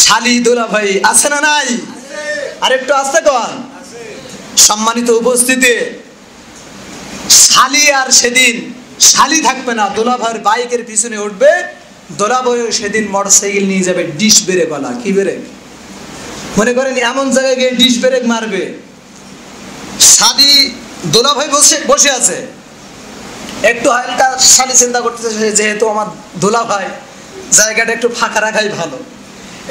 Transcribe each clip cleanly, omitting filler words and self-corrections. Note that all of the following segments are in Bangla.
শালি দোলা ভাই আছে না নাই? আর একটু আসতে কন। সম্মানিত উপস্থিতি, শালি আর সেদিন শালি থাকবে না, দোলা ভাইয়ের বাইকের পিছনে উঠবে, দোলা ভাইও সেদিন মোটরসাইকেল নিয়ে যাবে ডিশ ব্রেক গলা। কি ব্রেক? মনে করেন এমন জায়গায় গিয়ে ডিশ ব্রেক মারবে। শালি দোলা ভাই বসে আছে, একটু হালকা শালি চিন্তা করতেছে যেহেতু আমার দোলা ভাই, জায়গাটা একটু ফাঁকা রাখাই ভালো,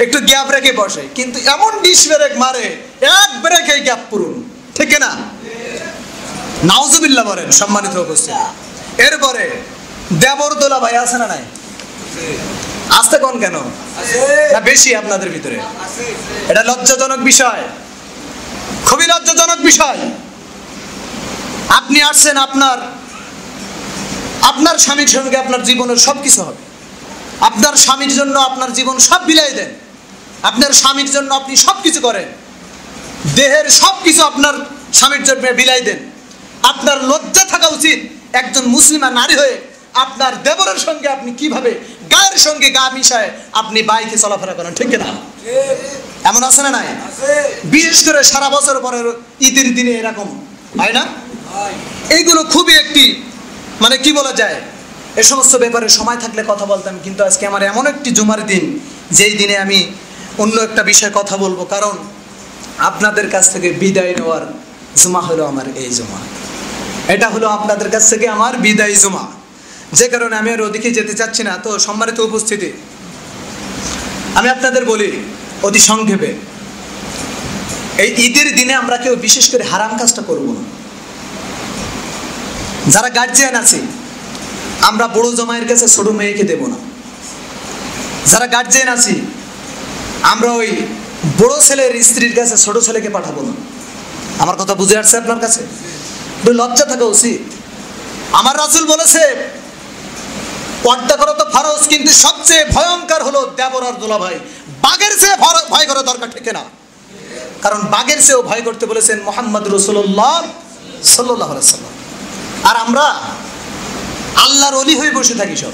একটু গ্যাপ রেখে বসে, কিন্তু এমন ডিশ ব্রেক মারে এক ব্রেকে গ্যাপ পূরণ। ঠিক না? নাউজুবিল্লাহ বলেন সম্মানিত উপস্থিতি। এরপরে দেবর দোলা ভাই আছে না নাই? আসতে কোন কেন না বেশি আপনাদের ভিতরে? এটা লজ্জাজনক বিষয়, খুবই লজ্জাজনক বিষয়। আপনি আসছেন, আপনার স্বামীর সঙ্গে আপনার জীবনের সবকিছু হবে, আপনার স্বামীর জন্য আপনার জীবন সব বিলাই দেন, আপনার স্বামীর জন্য আপনি সবকিছু করেন, দেহের সবকিছু আপনার স্বামীর জন্য বিলাই দেন। আপনার লজ্জা থাকা উচিত একজন মুসলিমা নারী হয়ে আপনার দেবরের সঙ্গে আপনি কিভাবে গায়ের সঙ্গে গা মিশায় আপনি বাইকে চলাফেরা করেন। ঠিক না? এমন আছে না নাই? বিশেষ করে সারা বছর পরে ঈদের দিনে এরকম হয় না? এইগুলো খুবই একটি মানে কি বলা যায়, এ সমস্ত ব্যাপারে সময় থাকলে কথা বলতাম, কিন্তু আজকে আমার এমন একটি জুমার দিন যেই দিনে আমি অন্য একটা বিষয়ে কথা বলবো, কারণ আপনাদের কাছ থেকে বিদায় নেওয়ার জুমা হলো আমার এই জুমা। এটা হলো আপনাদের কাছ থেকে আমার বিদায় জুমা, যে কারণে আমি আর ওদিকে যেতে চাচ্ছি না। তো সম্মানিত উপস্থিতি, আমি আপনাদের বলি অতি সংক্ষেপে, এই ঈদের দিনে আমরা কেউ বিশেষ করে হারাম কাজটা করব না। যারা গার্জিয়ান আছে, আমরা বড় জামাইয়ের কাছে ছোট মেয়েকে দেব না। যারা গার্জিয়ান আছি, আমরা ওই বড় ছেলের স্ত্রীর কাছে ছোট ছেলেকে পাঠাবো না। আমার কথা বুঝে আসছে আপনার কাছে? লজ্জা থাকা উচিত। আমার রাসূল বলেছে পর্দা করা তো ফরজ, কিন্তু সবচেয়ে ভয়ঙ্কর হলো দেবর আর দোলা ভাই। বাঘের চেয়ে ভয় করা দরকার, ঠিক না? কারণ বাঘের চেয়েও ভয় করতে বলেছেন মুহাম্মদ রাসূলুল্লাহ সাল্লাল্লাহু আলাইহি ওয়াসাল্লাম। আর আমরা আল্লাহর ওলি হয়ে বসে থাকি সব।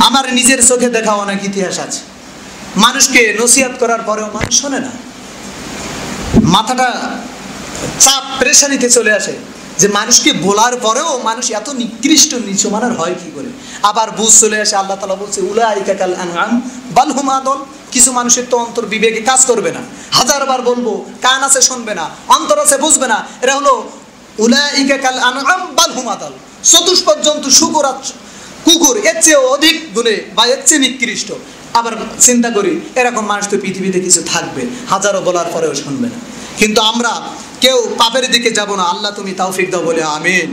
আমার নিজের চোখে দেখা অনেক ইতিহাস আছে, মানুষকে নসিহত করার পরেও মানুষ শোনে না, মাথাটা চাপ প্রেশানিতে চলে আসে যে মানুষকে বলার পরেও মানুষ এত নিকৃষ্ট নিচু মানের হয় কি করে। আবার বুঝ চলে আসে, আল্লাহ তাআলা বলছে উলাইকা কাল আনআম বাল হুম আদল। কিছু মানুষের তো অন্তর বিবেকে কাজ করবে না, হাজারবার বলবো, কান আছে শুনবে না, অন্তর আছে বুঝবে না। এরা হলো উলাইকা কাল আনআম বাল হুম আদল, চতুষ্পদ জন্তু কুকুর এর চেয়েও অধিক গুণে বা এর চেয়ে নিকৃষ্ট। আবার চিন্তা করি এরকম মানুষ তো পৃথিবীতে কিছু থাকবে, হাজারো বলার পরেও শুনবে না। কিন্তু আমরা কেউ পাপের দিকে যাব না। আল্লাহ তুমি তৌফিক দাও বলে আমিন।